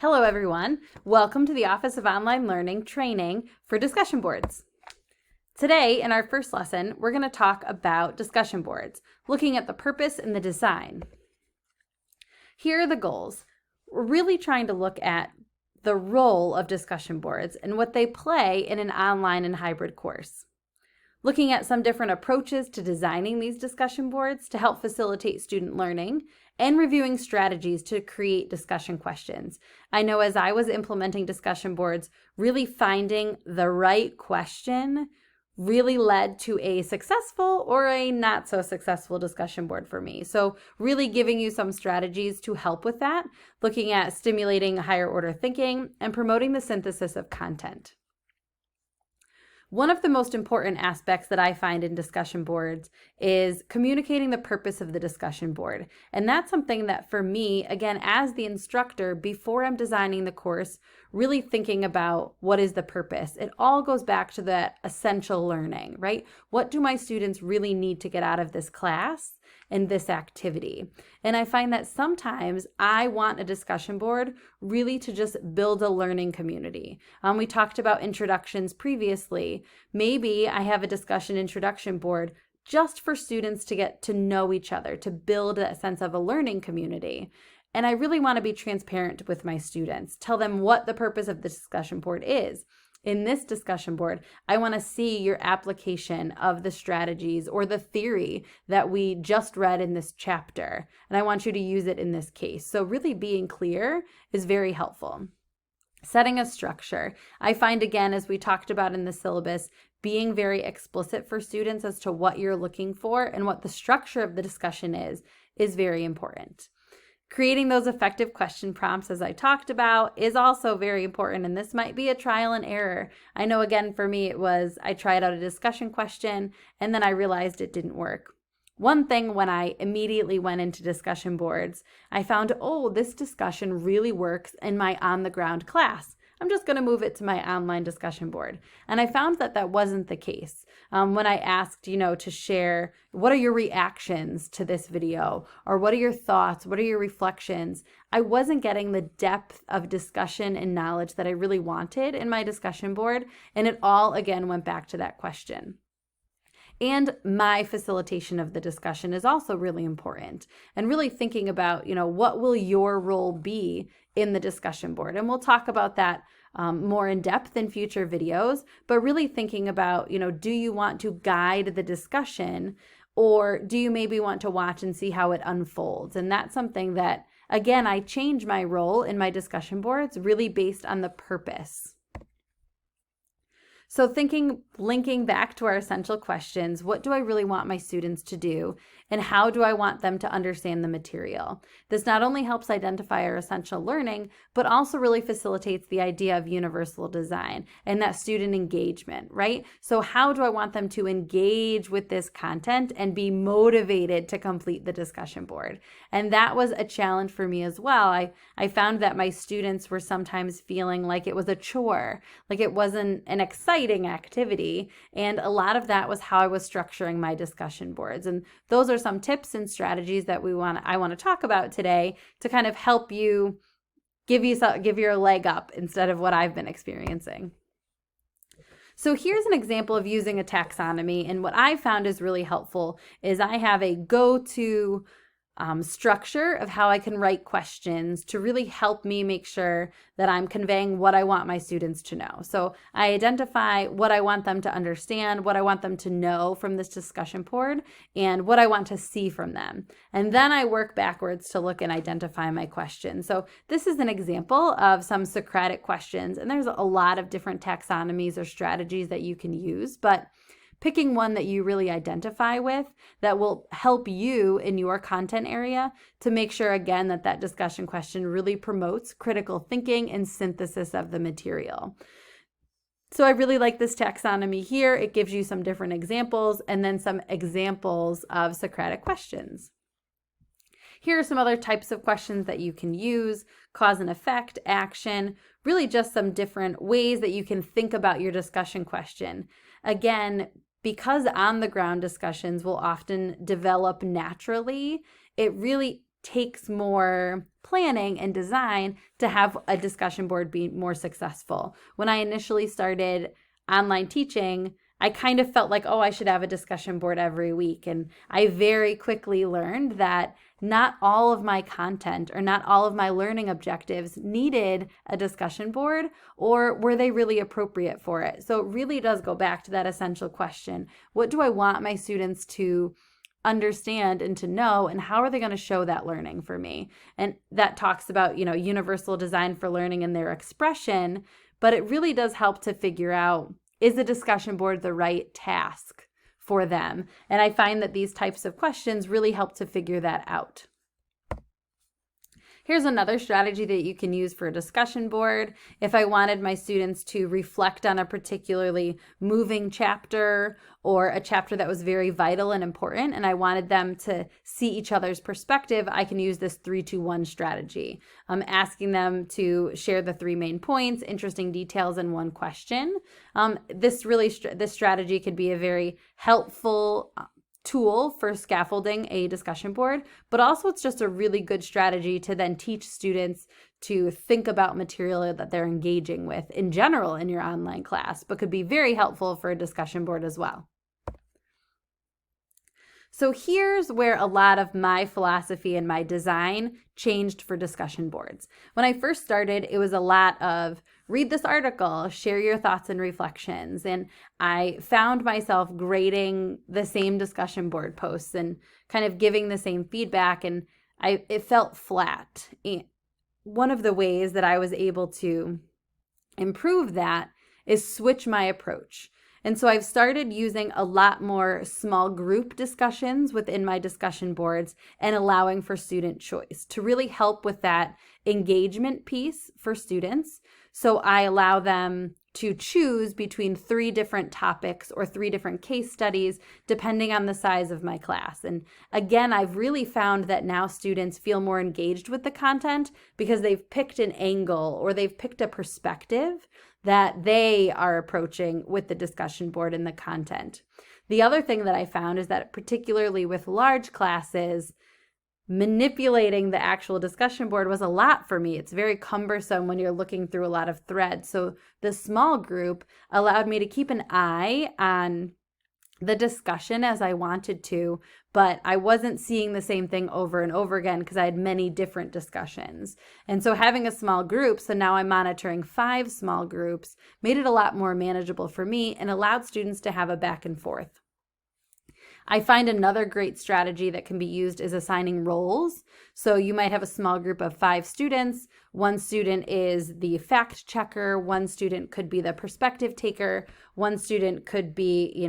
Hello everyone, welcome to the Office of Online Learning training for discussion boards. Today in our first lesson, we're going to talk about discussion boards, looking at the purpose and the design. Here are the goals. We're really trying to look at the role of discussion boards and what they play in an online and hybrid course. Looking at some different approaches to designing these discussion boards to help facilitate student learning, and reviewing strategies to create discussion questions. I know as I was implementing discussion boards, really finding the right question really led to a successful or a not so successful discussion board for me. So really giving you some strategies to help with that, looking at stimulating higher order thinking and promoting the synthesis of content. One of the most important aspects that I find in discussion boards is communicating the purpose of the discussion board. And that's something that for me, again, as the instructor, before I'm designing the course, really thinking about what is the purpose. It all goes back to that essential learning, right? What do my students really need to get out of this class and this activity? And I find that sometimes I want a discussion board really to just build a learning community. We talked about introductions previously. Maybe I have a discussion introduction board just for students to get to know each other, to build a sense of a learning community. And I really want to be transparent with my students, tell them what the purpose of the discussion board is. In this discussion board, I want to see your application of the strategies or the theory that we just read in this chapter, and I want you to use it in this case. So really being clear is very helpful. Setting a structure. I find, again, as we talked about in the syllabus, being very explicit for students as to what you're looking for and what the structure of the discussion is very important. Creating those effective question prompts, as I talked about, is also very important, and this might be a trial and error. I know, again, for me, it was I tried out a discussion question, and then I realized it didn't work. One thing when I immediately went into discussion boards, I found, this discussion really works in my on-the-ground class. I'm just going to move it to my online discussion board. And I found that that wasn't the case. When I asked, to share, what are your reactions to this video? Or what are your thoughts? What are your reflections? I wasn't getting the depth of discussion and knowledge that I really wanted in my discussion board. And it all, again, went back to that question. And my facilitation of the discussion is also really important. And really thinking about, what will your role be in the discussion board? And we'll talk about that more in depth in future videos, but really thinking about, do you want to guide the discussion, or do you maybe want to watch and see how it unfolds? And that's something that, again, I change my role in my discussion boards really based on the purpose. So linking back to our essential questions, what do I really want my students to do, and how do I want them to understand the material? This not only helps identify our essential learning, but also really facilitates the idea of universal design and that student engagement, right? So how do I want them to engage with this content and be motivated to complete the discussion board? And that was a challenge for me as well. I found that my students were sometimes feeling like it was a chore, like it wasn't an exciting activity. And a lot of that was how I was structuring my discussion boards. And those are some tips and strategies that I want to talk about today to kind of help you give you a leg up instead of what I've been experiencing. So here's an example of using a taxonomy. And what I found is really helpful is I have a go-to structure of how I can write questions to really help me make sure that I'm conveying what I want my students to know. So I identify what I want them to understand, what I want them to know from this discussion board, and what I want to see from them. And then I work backwards to look and identify my questions. So this is an example of some Socratic questions, and there's a lot of different taxonomies or strategies that you can use, but picking one that you really identify with that will help you in your content area to make sure, again, that discussion question really promotes critical thinking and synthesis of the material. So I really like this taxonomy here. It gives you some different examples and then some examples of Socratic questions. Here are some other types of questions that you can use: cause and effect, action, really just some different ways that you can think about your discussion question. Again, because on-the-ground discussions will often develop naturally, it really takes more planning and design to have a discussion board be more successful. When I initially started online teaching, I kind of felt like, oh, I should have a discussion board every week. And I very quickly learned that not all of my content or not all of my learning objectives needed a discussion board, or were they really appropriate for it? So it really does go back to that essential question. What do I want my students to understand and to know, and how are they going to show that learning for me? And that talks about, universal design for learning and their expression, but it really does help to figure out, is a discussion board the right task for them? And I find that these types of questions really help to figure that out. Here's another strategy that you can use for a discussion board. If I wanted my students to reflect on a particularly moving chapter or a chapter that was very vital and important, and I wanted them to see each other's perspective, I can use this 3-2-1 strategy. I'm asking them to share the 3 main points, interesting details, and 1 question. This strategy could be a very helpful tool for scaffolding a discussion board, but also it's just a really good strategy to then teach students to think about material that they're engaging with in general in your online class, but could be very helpful for a discussion board as well. So here's where a lot of my philosophy and my design changed for discussion boards. When I first started, it was a lot of read this article, share your thoughts and reflections. And I found myself grading the same discussion board posts and kind of giving the same feedback, and it felt flat. And one of the ways that I was able to improve that is switch my approach. And so I've started using a lot more small group discussions within my discussion boards and allowing for student choice to really help with that engagement piece for students. So I allow them to choose between 3 different topics or 3 different case studies, depending on the size of my class. And again, I've really found that now students feel more engaged with the content because they've picked an angle or they've picked a perspective that they are approaching with the discussion board and the content. The other thing that I found is that particularly with large classes, manipulating the actual discussion board was a lot for me. It's very cumbersome when you're looking through a lot of threads. So the small group allowed me to keep an eye on the discussion as I wanted to, but I wasn't seeing the same thing over and over again because I had many different discussions. And so having a small group, so now I'm monitoring 5 small groups, made it a lot more manageable for me and allowed students to have a back and forth. I find another great strategy that can be used is assigning roles. So you might have a small group of 5 students. One student is the fact checker. One student could be the perspective taker. One student could be,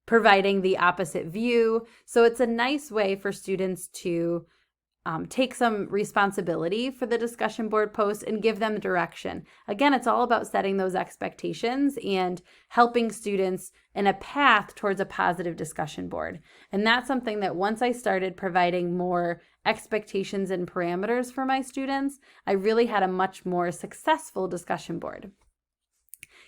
providing the opposite view. So it's a nice way for students to take some responsibility for the discussion board posts and give them direction. Again, it's all about setting those expectations and helping students in a path towards a positive discussion board. And that's something that once I started providing more expectations and parameters for my students, I really had a much more successful discussion board.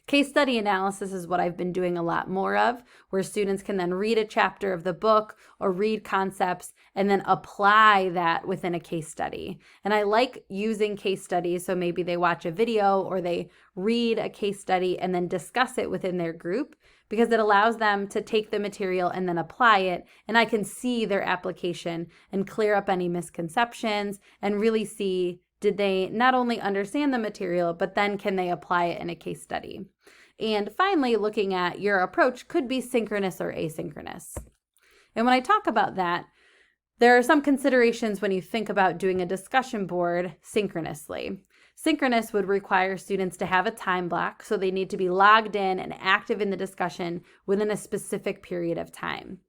Case study analysis is what I've been doing a lot more of, where students can then read a chapter of the book or read concepts and then apply that within a case study. And I like using case studies, so maybe they watch a video or they read a case study and then discuss it within their group, because it allows them to take the material and then apply it, and I can see their application and clear up any misconceptions and really see, did they not only understand the material, but then can they apply it in a case study? And finally, looking at your approach could be synchronous or asynchronous. And when I talk about that, there are some considerations when you think about doing a discussion board synchronously. Synchronous would require students to have a time block, so they need to be logged in and active in the discussion within a specific period of time.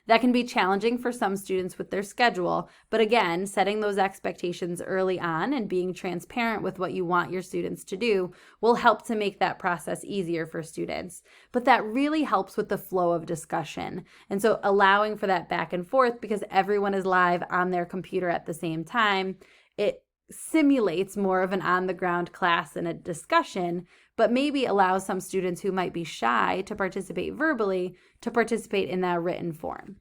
That can be challenging for some students with their schedule, but again, setting those expectations early on and being transparent with what you want your students to do will help to make that process easier for students. But that really helps with the flow of discussion. And so allowing for that back and forth, because everyone is live on their computer at the same time, it simulates more of an on-the-ground class and a discussion, but maybe allows some students who might be shy to participate verbally to participate in that written form.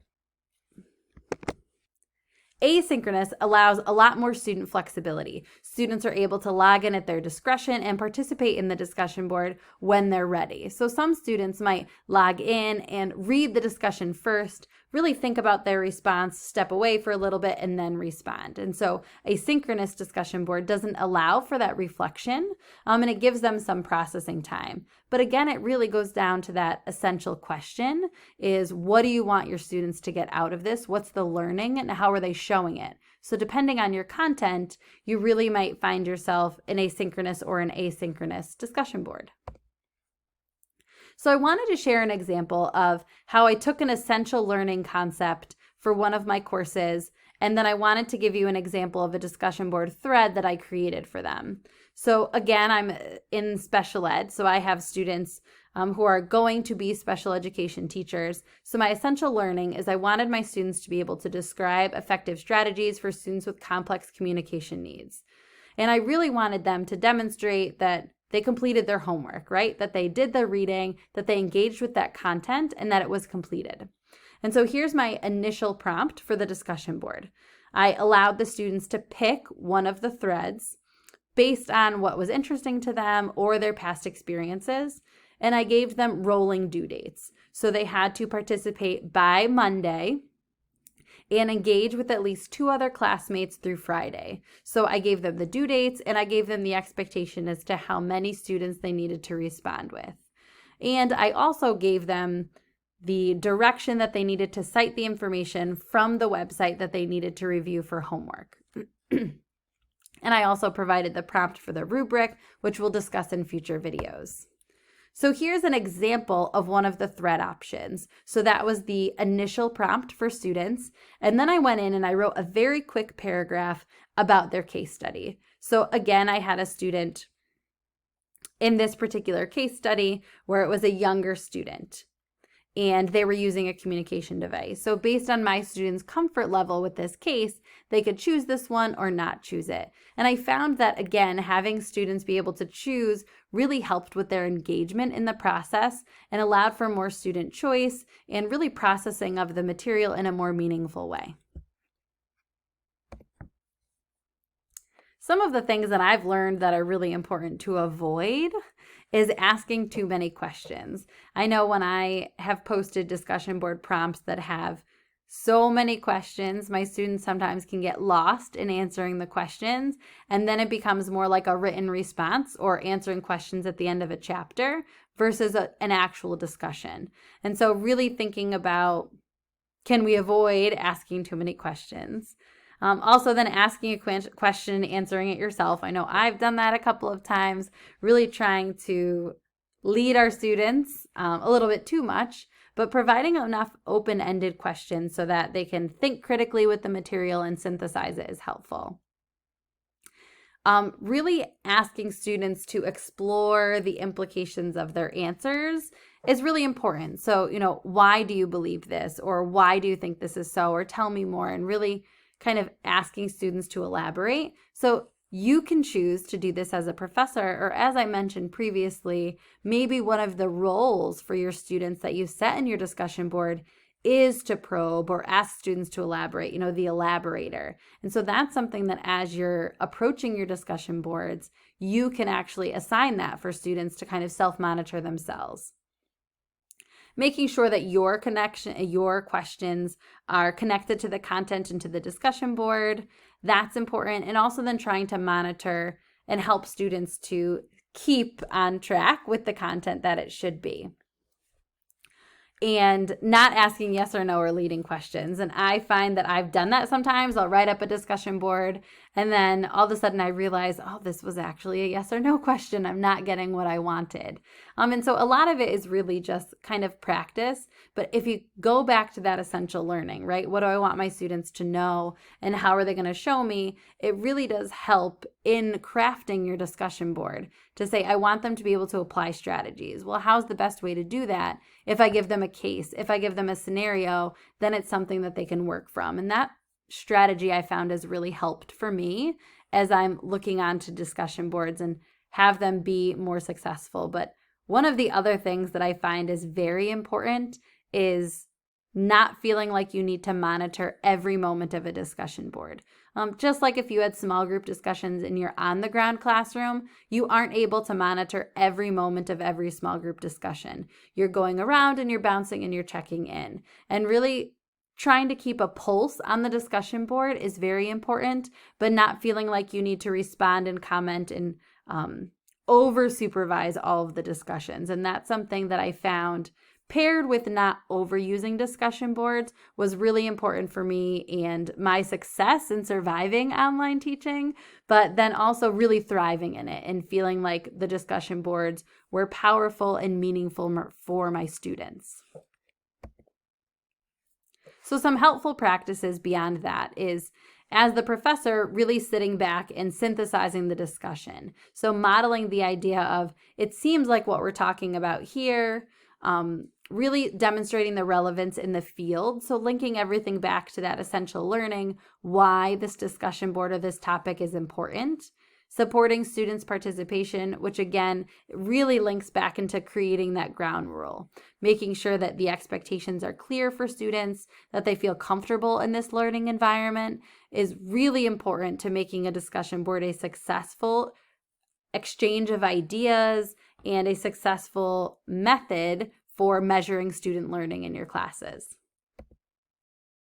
Asynchronous allows a lot more student flexibility. Students are able to log in at their discretion and participate in the discussion board when they're ready. So some students might log in and read the discussion first, really think about their response, step away for a little bit, and then respond. And so a synchronous discussion board doesn't allow for that reflection, and it gives them some processing time. But again, it really goes down to that essential question is, what do you want your students to get out of this? What's the learning and how are they showing it? So depending on your content, you really might find yourself in a synchronous or an asynchronous discussion board. So I wanted to share an example of how I took an essential learning concept for one of my courses, and then I wanted to give you an example of a discussion board thread that I created for them. So again, I'm in special ed, so I have students who are going to be special education teachers. So my essential learning is I wanted my students to be able to describe effective strategies for students with complex communication needs. And I really wanted them to demonstrate that they completed their homework, right? That they did the reading, that they engaged with that content, and that it was completed. And so here's my initial prompt for the discussion board. I allowed the students to pick one of the threads based on what was interesting to them or their past experiences, and I gave them rolling due dates. So they had to participate by Monday and engage with at least 2 other classmates through Friday. So I gave them the due dates and I gave them the expectation as to how many students they needed to respond with. And I also gave them the direction that they needed to cite the information from the website that they needed to review for homework. And I also provided the prompt for the rubric, which we'll discuss in future videos. So here's an example of one of the thread options. So that was the initial prompt for students. And then I went in and I wrote a very quick paragraph about their case study. So again, I had a student in this particular case study where it was a younger student and they were using a communication device. So based on my students' comfort level with this case, they could choose this one or not choose it. And I found that, again, having students be able to choose really helped with their engagement in the process and allowed for more student choice and really processing of the material in a more meaningful way. Some of the things that I've learned that are really important to avoid is asking too many questions. I know when I have posted discussion board prompts that have so many questions, my students sometimes can get lost in answering the questions, and then it becomes more like a written response or answering questions at the end of a chapter versus an actual discussion. And so really thinking about, can we avoid asking too many questions? Also then asking a question, answering it yourself. I know I've done that a couple of times, really trying to lead our students a little bit too much, but providing enough open-ended questions so that they can think critically with the material and synthesize it is helpful. Really asking students to explore the implications of their answers is really important. So, why do you believe this? Or why do you think this is so? Or tell me more, and really kind of asking students to elaborate. So you can choose to do this as a professor, or as I mentioned previously, maybe one of the roles for your students that you set in your discussion board is to probe or ask students to elaborate, the elaborator. And so that's something that as you're approaching your discussion boards, you can actually assign that for students to kind of self-monitor themselves. Making sure that your questions are connected to the content and to the discussion board, that's important. And also then trying to monitor and help students to keep on track with the content that it should be. And not asking yes or no or leading questions. And I find that I've done that sometimes. I'll write up a discussion board and then all of a sudden I realize, this was actually a yes or no question. I'm not getting what I wanted. And so a lot of it is really just kind of practice. But if you go back to that essential learning, right? What do I want my students to know and how are they going to show me? It really does help in crafting your discussion board to say, I want them to be able to apply strategies. Well, how's the best way to do that? If I give them a case, if I give them a scenario, then it's something that they can work from. And that strategy I found has really helped for me as I'm looking onto discussion boards and have them be more successful. But one of the other things that I find is very important is not feeling like you need to monitor every moment of a discussion board. Just like if you had small group discussions in your on-the-ground classroom, you aren't able to monitor every moment of every small group discussion. You're going around and you're bouncing and you're checking in. And really trying to keep a pulse on the discussion board is very important, but not feeling like you need to respond and comment and over supervise all of the discussions. And that's something that I found paired with not overusing discussion boards was really important for me and my success in surviving online teaching, but then also really thriving in it and feeling like the discussion boards were powerful and meaningful for my students. So some helpful practices beyond that is, as the professor, really sitting back and synthesizing the discussion. So modeling the idea of, it seems like what we're talking about here, really demonstrating the relevance in the field. So linking everything back to that essential learning, why this discussion board or this topic is important. Supporting students' participation, which again, really links back into creating that ground rule, making sure that the expectations are clear for students, that they feel comfortable in this learning environment is really important to making a discussion board a successful exchange of ideas and a successful method for measuring student learning in your classes.